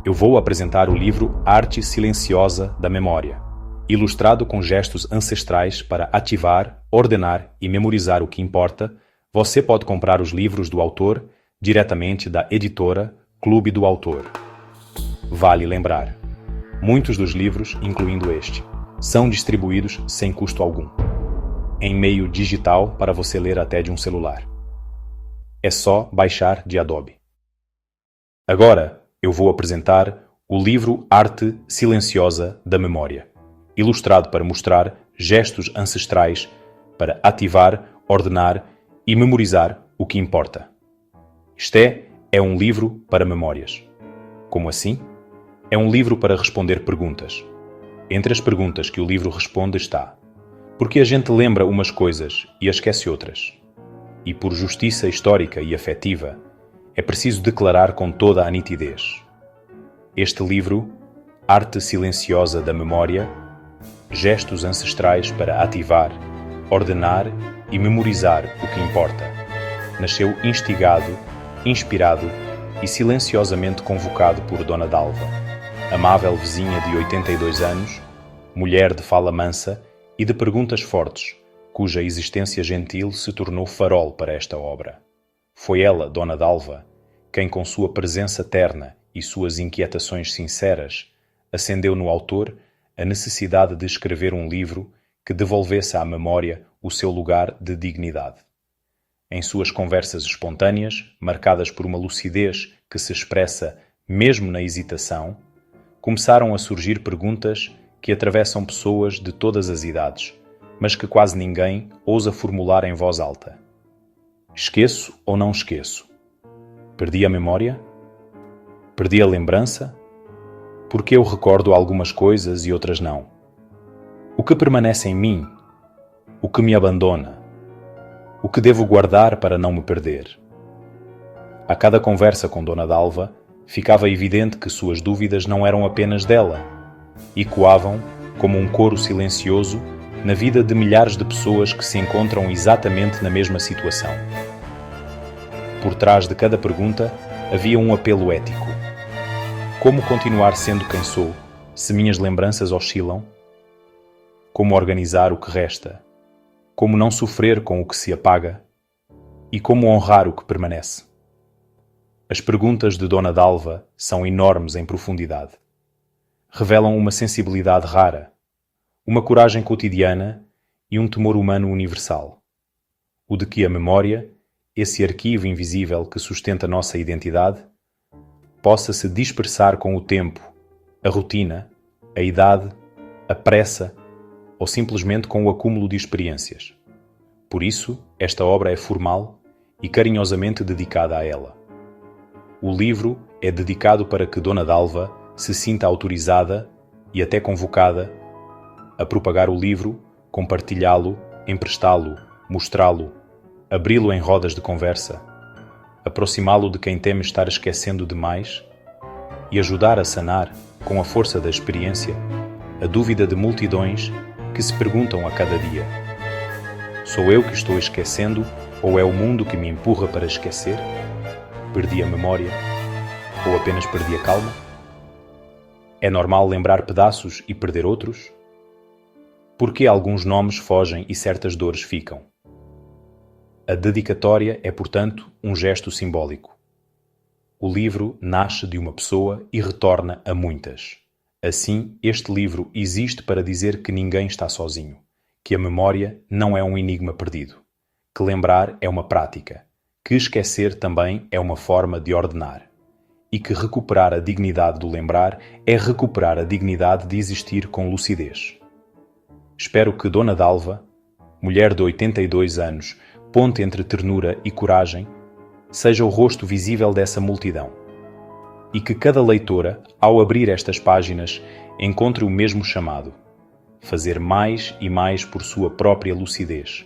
eu vou apresentar o livro Arte Silenciosa da Memória, ilustrado com gestos ancestrais para ativar, ordenar e memorizar o que importa. Você pode comprar os livros do autor diretamente da editora Clube do Autor. Vale lembrar, muitos dos livros, incluindo este, são distribuídos sem custo algum, em meio digital para você ler até de um celular. É só baixar de Adobe. Agora, eu vou apresentar o livro Arte Silenciosa da Memória, ilustrado para mostrar gestos ancestrais para ativar, ordenar e memorizar o que importa. Este é um livro para memórias. Como assim? É um livro para responder perguntas. Entre as perguntas que o livro responde está: por que a gente lembra umas coisas e esquece outras? E por justiça histórica e afetiva, é preciso declarar com toda a nitidez. Este livro, Arte Silenciosa da Memória, gestos ancestrais para ativar, ordenar e memorizar o que importa, nasceu instigado, inspirado e silenciosamente convocado por Dona Dalva, amável vizinha de 82 anos, mulher de fala mansa e de perguntas fortes, cuja existência gentil se tornou farol para esta obra. Foi ela, Dona Dalva, quem com sua presença terna e suas inquietações sinceras acendeu no autor a necessidade de escrever um livro que devolvesse à memória o seu lugar de dignidade. Em suas conversas espontâneas, marcadas por uma lucidez que se expressa mesmo na hesitação, começaram a surgir perguntas que atravessam pessoas de todas as idades, mas que quase ninguém ousa formular em voz alta. Esqueço ou não esqueço? Perdi a memória? Perdi a lembrança? Porque eu recordo algumas coisas e outras não? O que permanece em mim? O que me abandona? O que devo guardar para não me perder? A cada conversa com Dona Dalva, ficava evidente que suas dúvidas não eram apenas dela, ecoavam como um coro silencioso na vida de milhares de pessoas que se encontram exatamente na mesma situação. Por trás de cada pergunta havia um apelo ético. Como continuar sendo quem sou, se minhas lembranças oscilam? Como organizar o que resta? Como não sofrer com o que se apaga? E como honrar o que permanece? As perguntas de Dona Dalva são enormes em profundidade. Revelam uma sensibilidade rara, uma coragem cotidiana e um temor humano universal. O de que a memória, esse arquivo invisível que sustenta nossa identidade, possa se dispersar com o tempo, a rotina, a idade, a pressa ou simplesmente com o acúmulo de experiências. Por isso, esta obra é formal e carinhosamente dedicada a ela. O livro é dedicado para que Dona Dalva se sinta autorizada e até convocada a propagar o livro, compartilhá-lo, emprestá-lo, mostrá-lo, abri-lo em rodas de conversa, aproximá-lo de quem teme estar esquecendo demais e ajudar a sanar, com a força da experiência, a dúvida de multidões que se perguntam a cada dia: sou eu que estou esquecendo ou é o mundo que me empurra para esquecer? Perdi a memória? Ou apenas perdi a calma? É normal lembrar pedaços e perder outros? Por que alguns nomes fogem e certas dores ficam? A dedicatória é, portanto, um gesto simbólico. O livro nasce de uma pessoa e retorna a muitas. Assim, este livro existe para dizer que ninguém está sozinho, que a memória não é um enigma perdido, que lembrar é uma prática, que esquecer também é uma forma de ordenar, e que recuperar a dignidade do lembrar é recuperar a dignidade de existir com lucidez. Espero que Dona Dalva, mulher de 82 anos, ponte entre ternura e coragem, seja o rosto visível dessa multidão, e que cada leitora, ao abrir estas páginas, encontre o mesmo chamado: fazer mais e mais por sua própria lucidez,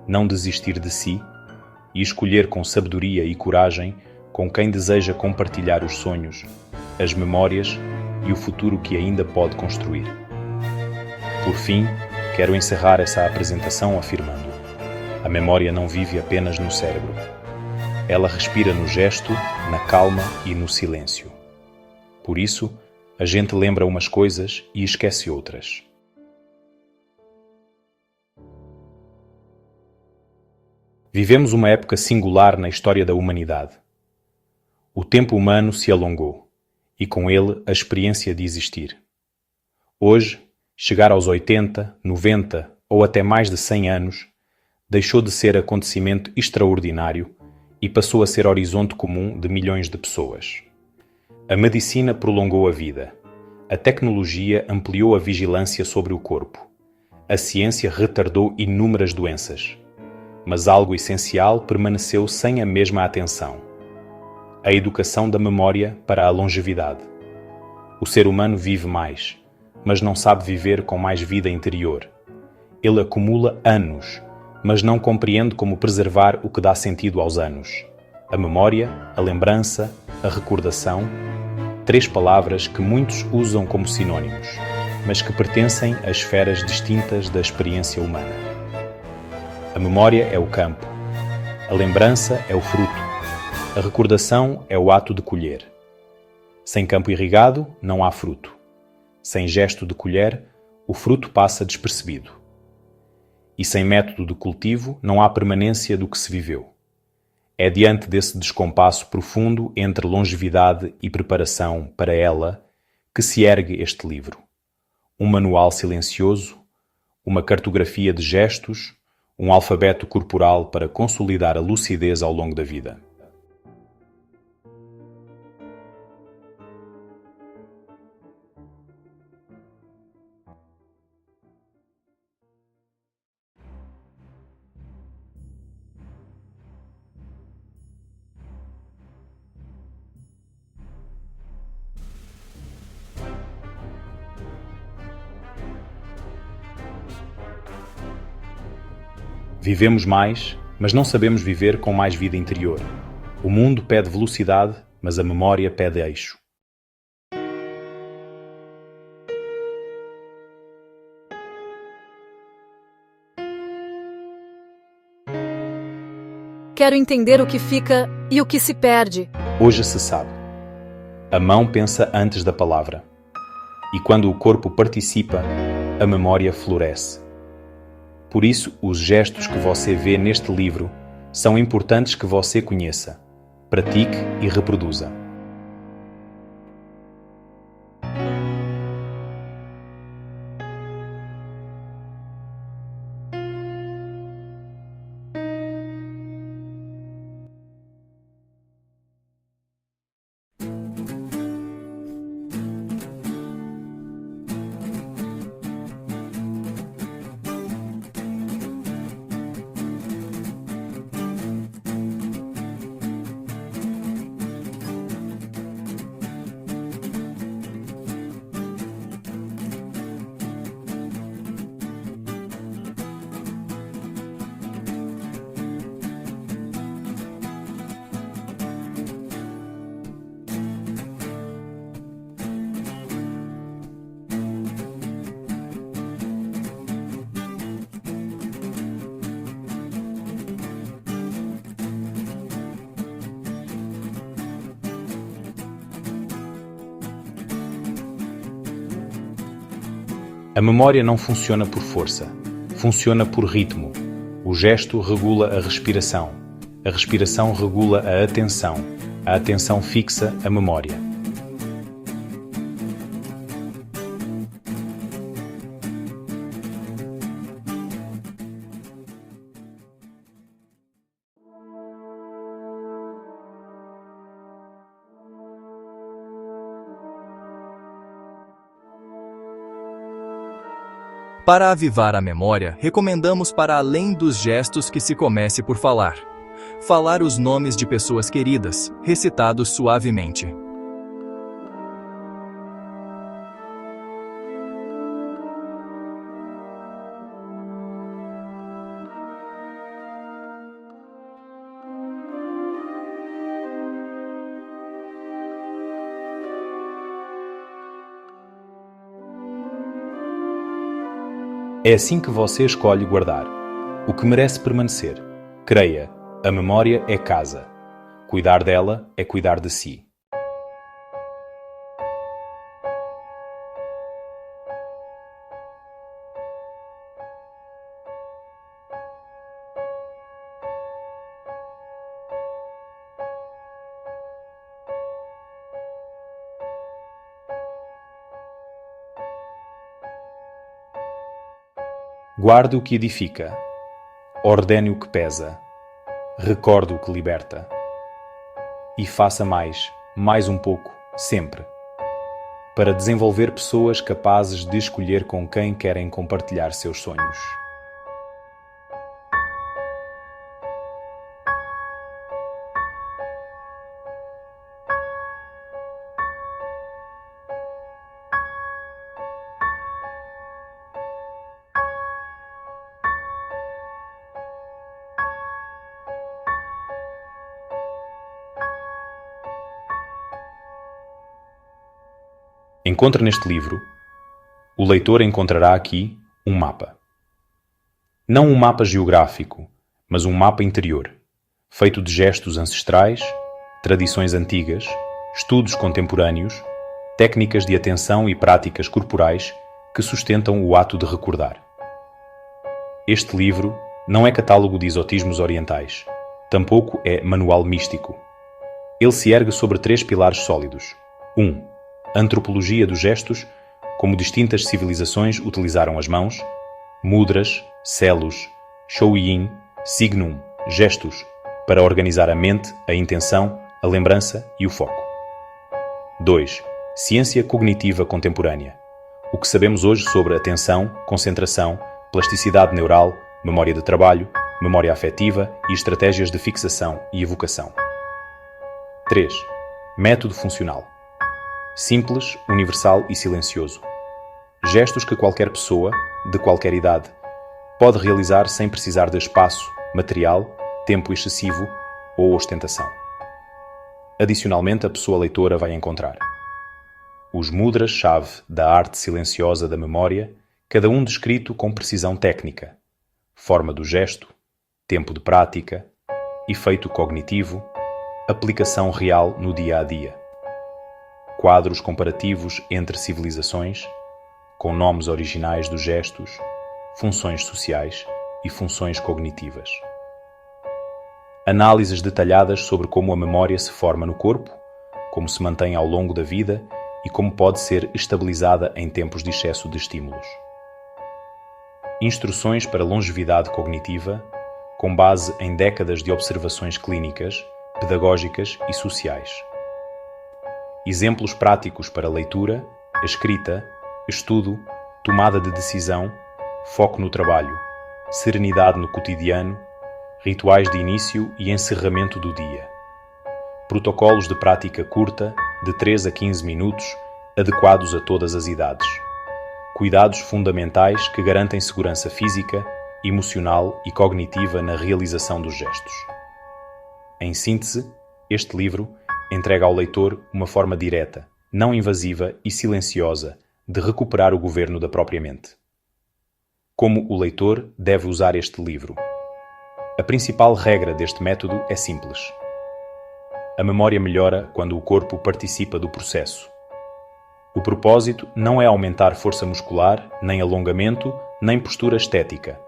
não desistir de si e escolher com sabedoria e coragem com quem deseja compartilhar os sonhos, as memórias e o futuro que ainda pode construir. Por fim, quero encerrar essa apresentação afirmando: a memória não vive apenas no cérebro. Ela respira no gesto, na calma e no silêncio. Por isso, a gente lembra umas coisas e esquece outras. Vivemos uma época singular na história da humanidade. O tempo humano se alongou, e com ele a experiência de existir. Hoje, chegar aos 80, 90 ou até mais de 100 anos deixou de ser acontecimento extraordinário e passou a ser horizonte comum de milhões de pessoas. A medicina prolongou a vida. A tecnologia ampliou a vigilância sobre o corpo. A ciência retardou inúmeras doenças. Mas algo essencial permaneceu sem a mesma atenção: a educação da memória para a longevidade. O ser humano vive mais, mas não sabe viver com mais vida interior. Ele acumula anos, mas não compreende como preservar o que dá sentido aos anos: a memória, a lembrança, a recordação. 3 palavras que muitos usam como sinônimos, mas que pertencem a esferas distintas da experiência humana. A memória é o campo, a lembrança é o fruto, a recordação é o ato de colher. Sem campo irrigado, não há fruto. Sem gesto de colher, o fruto passa despercebido. E sem método de cultivo, não há permanência do que se viveu. É diante desse descompasso profundo entre longevidade e preparação para ela que se ergue este livro. Um manual silencioso, uma cartografia de gestos, um alfabeto corporal para consolidar a lucidez ao longo da vida. Vivemos mais, mas não sabemos viver com mais vida interior. O mundo pede velocidade, mas a memória pede eixo. Quero entender o que fica e o que se perde. Hoje se sabe. A mão pensa antes da palavra. E quando o corpo participa, a memória floresce. Por isso, os gestos que você vê neste livro são importantes que você conheça, pratique e reproduza. A memória não funciona por força, funciona por ritmo. O gesto regula a respiração regula a atenção fixa a memória. Para avivar a memória, recomendamos para além dos gestos que se comece por falar. Falar os nomes de pessoas queridas, recitados suavemente. É assim que você escolhe guardar. O que merece permanecer. Creia, a memória é casa. Cuidar dela é cuidar de si. Guarde o que edifica, ordene o que pesa, recorde o que liberta. E faça mais um pouco, sempre, para desenvolver pessoas capazes de escolher com quem querem compartilhar seus sonhos. Encontra neste livro, o leitor encontrará aqui um mapa. Não um mapa geográfico, mas um mapa interior, feito de gestos ancestrais, tradições antigas, estudos contemporâneos, técnicas de atenção e práticas corporais que sustentam o ato de recordar. Este livro não é catálogo de exotismos orientais, tampouco é manual místico. Ele se ergue sobre 3 pilares sólidos. 1. Antropologia dos gestos, como distintas civilizações utilizaram as mãos, mudras, selos, shouyin, signum, gestos, para organizar a mente, a intenção, a lembrança e o foco. 2. Ciência cognitiva contemporânea. O que sabemos hoje sobre atenção, concentração, plasticidade neural, memória de trabalho, memória afetiva e estratégias de fixação e evocação. 3. Método funcional. Simples, universal e silencioso. Gestos que qualquer pessoa, de qualquer idade, pode realizar sem precisar de espaço, material, tempo excessivo ou ostentação. Adicionalmente, a pessoa leitora vai encontrar os mudras-chave da arte silenciosa da memória, cada um descrito com precisão técnica, forma do gesto, tempo de prática, efeito cognitivo, aplicação real no dia a dia. Quadros comparativos entre civilizações, com nomes originais dos gestos, funções sociais e funções cognitivas. Análises detalhadas sobre como a memória se forma no corpo, como se mantém ao longo da vida e como pode ser estabilizada em tempos de excesso de estímulos. Instruções para longevidade cognitiva, com base em décadas de observações clínicas, pedagógicas e sociais. Exemplos práticos para leitura, escrita, estudo, tomada de decisão, foco no trabalho, serenidade no cotidiano, rituais de início e encerramento do dia. Protocolos de prática curta, de 3 a 15 minutos, adequados a todas as idades. Cuidados fundamentais que garantem segurança física, emocional e cognitiva na realização dos gestos. Em síntese, este livro entrega ao leitor uma forma direta, não invasiva e silenciosa de recuperar o governo da própria mente. Como o leitor deve usar este livro? A principal regra deste método é simples. A memória melhora quando o corpo participa do processo. O propósito não é aumentar força muscular, nem alongamento, nem postura estética.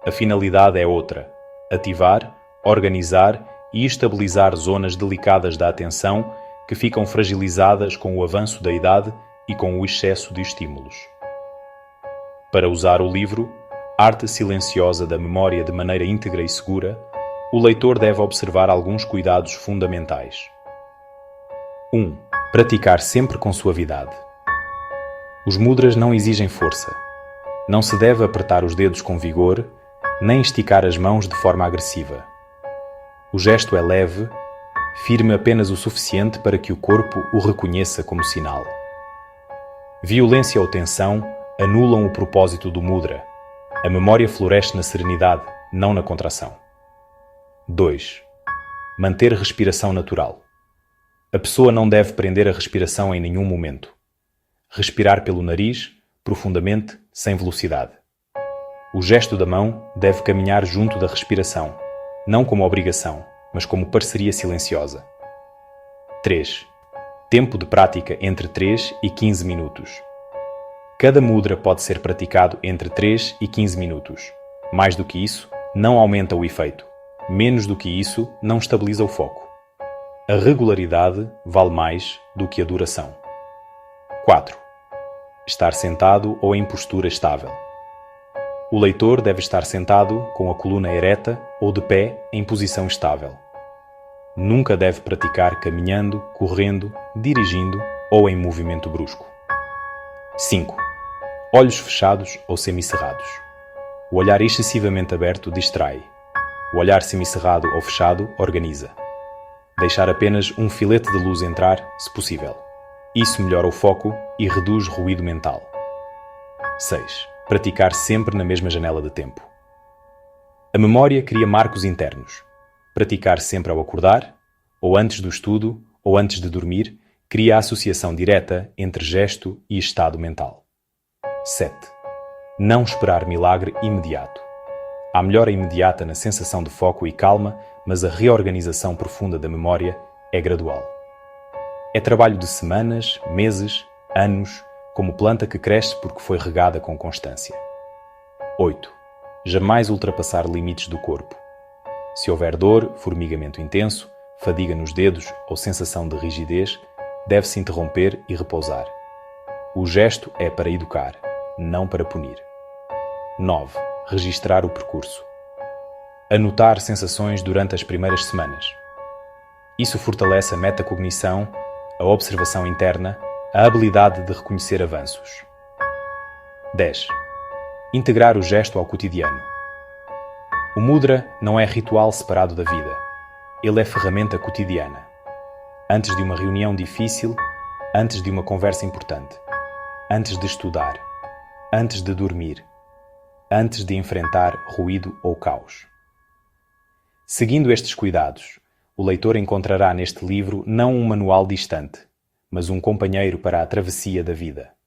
A finalidade é outra: ativar, organizar e estabilizar zonas delicadas da atenção que ficam fragilizadas com o avanço da idade e com o excesso de estímulos. Para usar o livro Arte Silenciosa da Memória de maneira íntegra e segura, o leitor deve observar alguns cuidados fundamentais. 1. Praticar sempre com suavidade. Os mudras não exigem força. Não se deve apertar os dedos com vigor, nem esticar as mãos de forma agressiva. O gesto é leve, firme apenas o suficiente para que o corpo o reconheça como sinal. Violência ou tensão anulam o propósito do mudra. A memória floresce na serenidade, não na contração. 2. Manter respiração natural. A pessoa não deve prender a respiração em nenhum momento. Respirar pelo nariz, profundamente, sem velocidade. O gesto da mão deve caminhar junto da respiração, não como obrigação, mas como parceria silenciosa. 3. Tempo de prática entre 3 e 15 minutos. Cada mudra pode ser praticado entre 3 e 15 minutos. Mais do que isso, não aumenta o efeito. Menos do que isso, não estabiliza o foco. A regularidade vale mais do que a duração. 4. Estar sentado ou em postura estável. O leitor deve estar sentado, com a coluna ereta ou de pé em posição estável. Nunca deve praticar caminhando, correndo, dirigindo ou em movimento brusco. 5. Olhos fechados ou semicerrados. O olhar excessivamente aberto distrai. O olhar semicerrado ou fechado organiza. Deixar apenas um filete de luz entrar, se possível. Isso melhora o foco e reduz ruído mental. 6. Praticar sempre na mesma janela de tempo. A memória cria marcos internos. Praticar sempre ao acordar, ou antes do estudo, ou antes de dormir, cria a associação direta entre gesto e estado mental. 7. Não esperar milagre imediato. Há melhora imediata na sensação de foco e calma, mas a reorganização profunda da memória é gradual. É trabalho de semanas, meses, anos, como planta que cresce porque foi regada com constância. 8. Jamais ultrapassar limites do corpo. Se houver dor, formigamento intenso, fadiga nos dedos ou sensação de rigidez, deve-se interromper e repousar. O gesto é para educar, não para punir. 9. Registrar o percurso. Anotar sensações durante as primeiras semanas. Isso fortalece a metacognição, a observação interna, a habilidade de reconhecer avanços. 10. Integrar o gesto ao cotidiano. O mudra não é ritual separado da vida. Ele é ferramenta cotidiana. Antes de uma reunião difícil, antes de uma conversa importante, antes de estudar, antes de dormir, antes de enfrentar ruído ou caos. Seguindo estes cuidados, o leitor encontrará neste livro não um manual distante, mas um companheiro para a travessia da vida.